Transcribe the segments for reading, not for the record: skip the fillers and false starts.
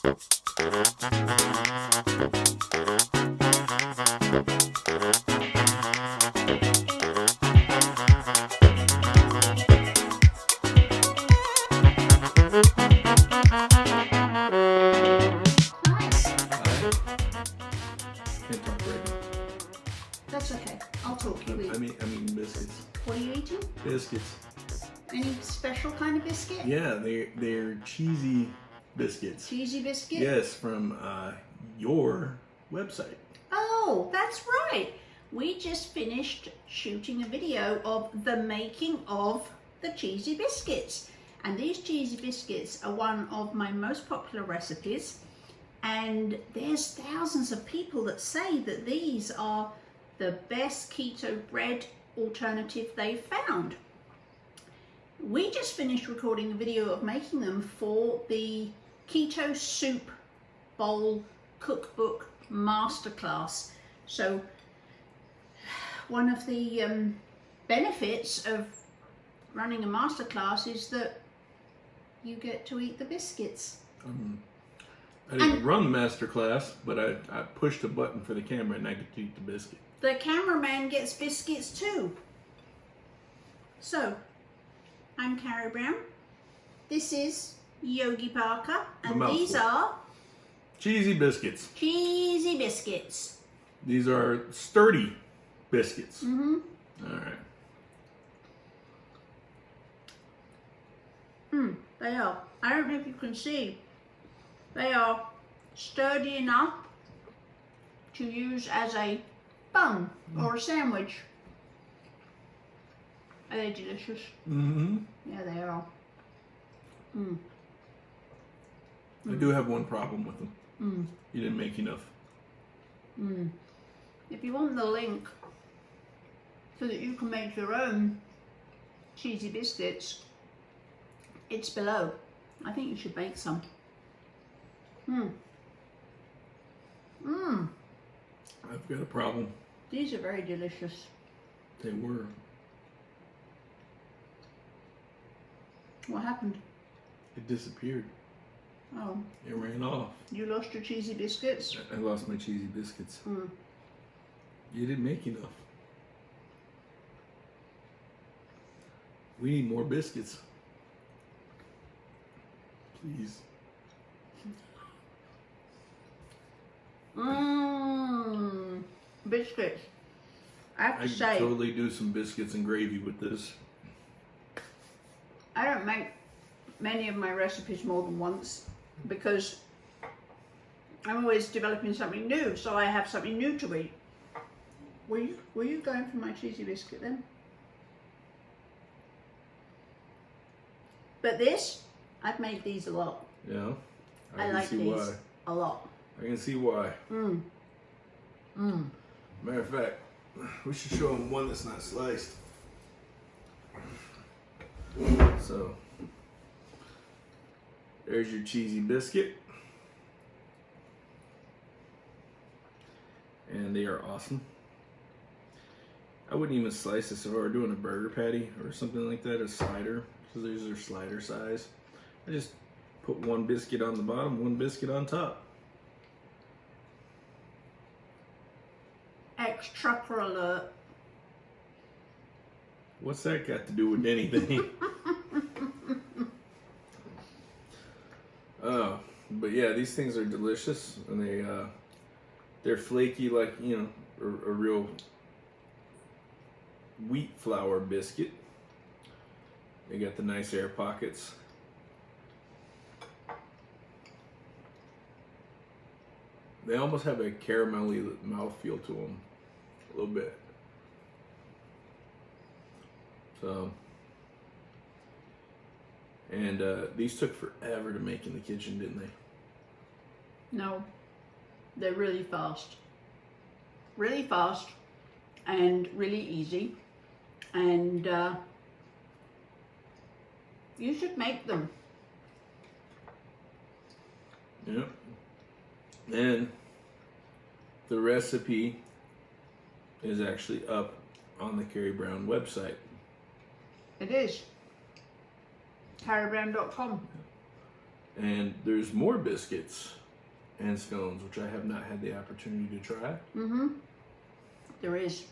Can't talk right now. That's okay. I'll talk you eat. I mean biscuits. What are you eating? Biscuits. Any special kind of biscuit? Yeah, they're cheesy biscuits. Cheesy biscuit? Yes, from your website. Oh, that's right. We just finished shooting a video of the making of the cheesy biscuits. And these cheesy biscuits are one of my most popular recipes. And there's thousands of people that say that these are the best keto bread alternative they've found. We just finished recording a video of making them for the Keto Soup Bowl Cookbook Masterclass. So one of the benefits of running a masterclass is that you get to eat the biscuits. I didn't run the master class, but I pushed a button for the camera and I get to eat the biscuit. The cameraman gets biscuits too. So, I'm Carrie Brown. This is Yogi Parker, and these are cheesy biscuits. Cheesy biscuits. These are sturdy biscuits. Mm-hmm. All right. They are. I don't know if you can see. They are sturdy enough to use as a bun or a sandwich. Are they delicious? Mm-hmm. Yeah, they are. I do have one problem with them. You didn't make enough. If you want the link so that you can make your own cheesy biscuits, it's below. I think you should make some. I've got a problem. These are very delicious. They were. What happened? It disappeared. Oh, It ran off. you lost your cheesy biscuits? I lost my cheesy biscuits. You didn't make enough. We need more biscuits. Please. Biscuits. I have to I say, could totally do some biscuits and gravy with this. I don't make many of my recipes more than once because I'm always developing something new, so I have something new to eat. Were you going for my cheesy biscuit then? But this, I've made these a lot. Yeah. I can like see these why. a lot. I can see why. Matter of fact, we should show them one that's not sliced. So, there's your cheesy biscuit. And they are awesome. I wouldn't even slice this if I were doing a burger patty or something like that, a slider. So these are slider size. I just put one biscuit on the bottom, one biscuit on top. Extra alert. What's that got to do with anything? Oh, but yeah, these things are delicious, and they're flaky like, you know, a real wheat flour biscuit. They got the nice air pockets. They almost have a caramelly mouthfeel to them, a little bit. So, and these took forever to make in the kitchen, didn't they? No, they're really fast. Really fast and really easy. And you should make them. Yep. And the recipe is actually up on the Carrie Brown website. It is. CarrieBrown.com. And there's more biscuits and scones, which I have not had the opportunity to try. Mm-hmm. There is.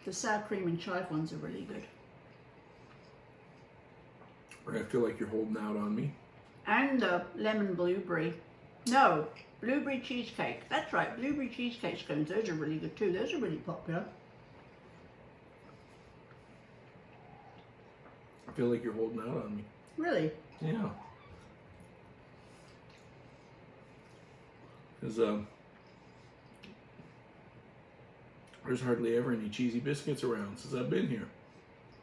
The sour cream and chive ones are really good. I feel like you're holding out on me. And the lemon blueberry. No, blueberry cheesecake. That's right, blueberry cheesecake scones. Those are really good too. Those are really popular. I feel like you're holding out on me. Really? Yeah. Because there's hardly ever any cheesy biscuits around since I've been here.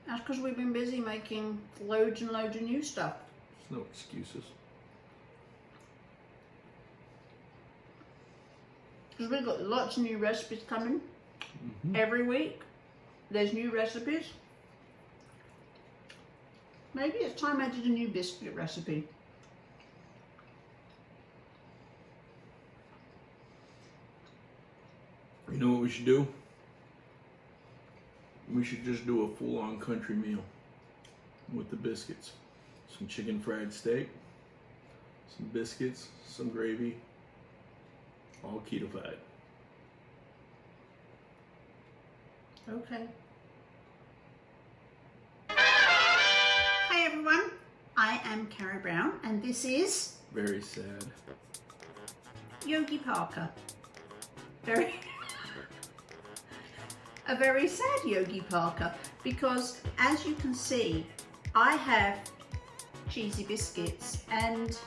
That's because we've been busy making loads and loads of new stuff. There's no excuses. Because we've got lots of new recipes coming. Mm-hmm. Every week. There's new recipes. Maybe it's time I did a new biscuit recipe. You know what we should do? We should just do a full-on country meal with the biscuits. Some chicken fried steak, some biscuits, some gravy, all keto-fied. Okay. Hi everyone, I am Carrie Brown and this is Very sad. Yogi Parker. A very sad Yogi Parker, because as you can see, I have cheesy biscuits and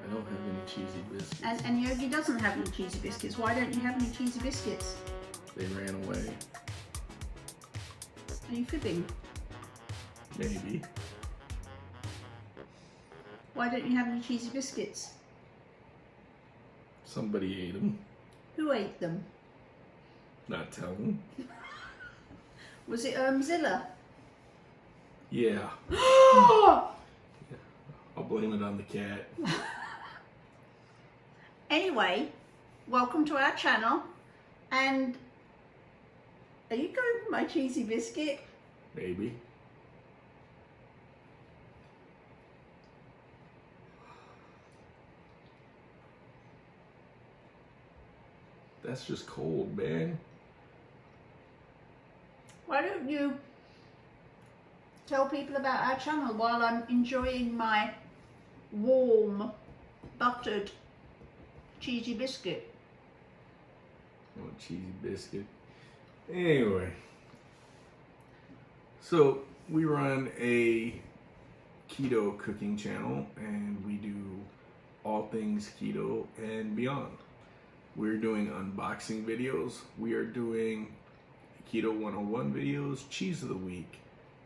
I don't have any cheesy biscuits. and Yogi doesn't have any cheesy biscuits. Why don't you have any cheesy biscuits? They ran away. Are you fibbing? Maybe. Why don't you have any cheesy biscuits? Somebody ate them. Who ate them? Not telling. Was it Zilla? Yeah. I'll blame it on the cat. Anyway, welcome to our channel. And are you going for my cheesy biscuit? Maybe. That's just cold, man. Why don't you tell people about our channel while I'm enjoying my warm, buttered, cheesy biscuit? Oh, cheesy biscuit. Anyway. So, we run a keto cooking channel and we do all things keto and beyond. We're doing unboxing videos. We are doing Keto 101 videos, Cheese of the Week,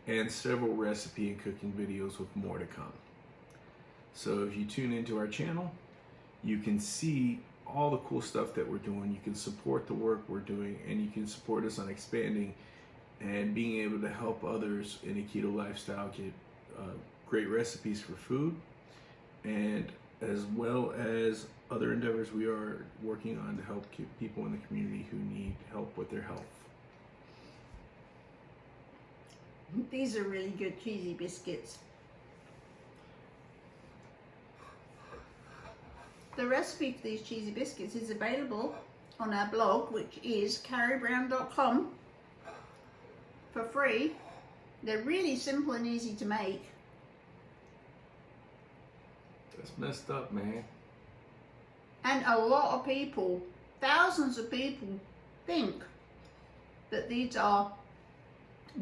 and several recipe and cooking videos with more to come. So if you tune into our channel, you can see all the cool stuff that we're doing. You can support the work we're doing, and you can support us on expanding and being able to help others in a keto lifestyle get great recipes for food, and as well as other endeavors we are working on to help people in the community who need help with their health. These are really good cheesy biscuits. The recipe for these cheesy biscuits is available on our blog, which is carriebrown.com, for free. They're really simple and easy to make. That's messed up, man. And a lot of people, thousands of people, think that these are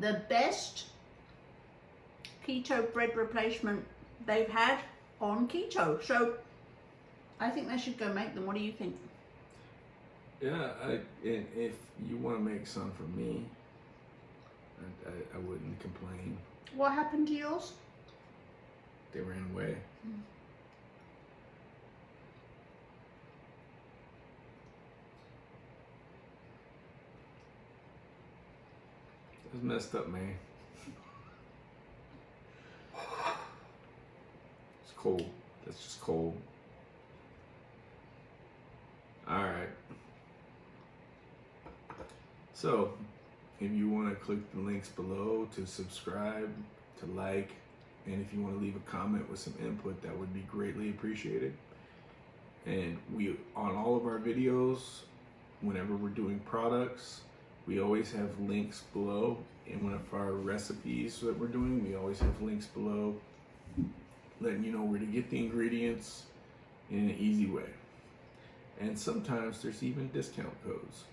the best keto bread replacement they've had on keto. So I think they should go make them. What do you think? Yeah, and if you want to make some for me, I wouldn't complain. What happened to yours? They ran away. It's messed up, man. It's cold. That's just cold. Alright. So, if you want to click the links below to subscribe, to like, And if you want to leave a comment with some input, that would be greatly appreciated. And we, on all of our videos, whenever we're doing products, we always have links below. In one of our recipes that we're doing, we always have links below letting you know where to get the ingredients in an easy way. And sometimes there's even discount codes.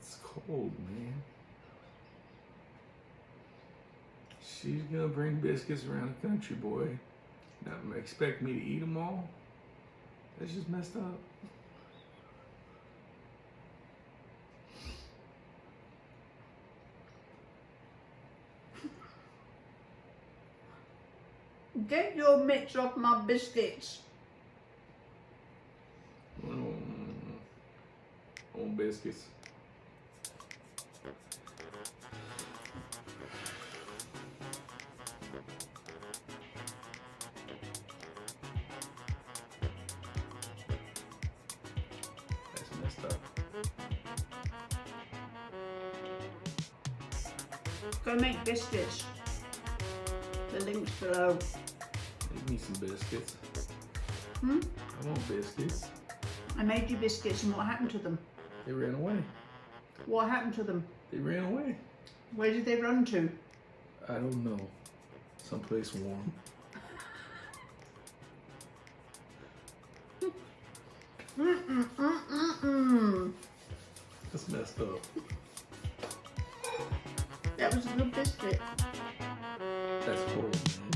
It's cold, man. She's gonna bring biscuits around the country, boy. Not expect me to eat them all? That's just messed up. Get your mitts off my biscuits. Oh, biscuits. That's messed up. Go make biscuits. The link's below. Make me some biscuits. Hmm? I want biscuits. I made you biscuits, and what happened to them? They ran away. What happened to them? They ran away. Where did they run to? I don't know. Someplace warm. That's messed up. That was a good biscuit. That's cold, man.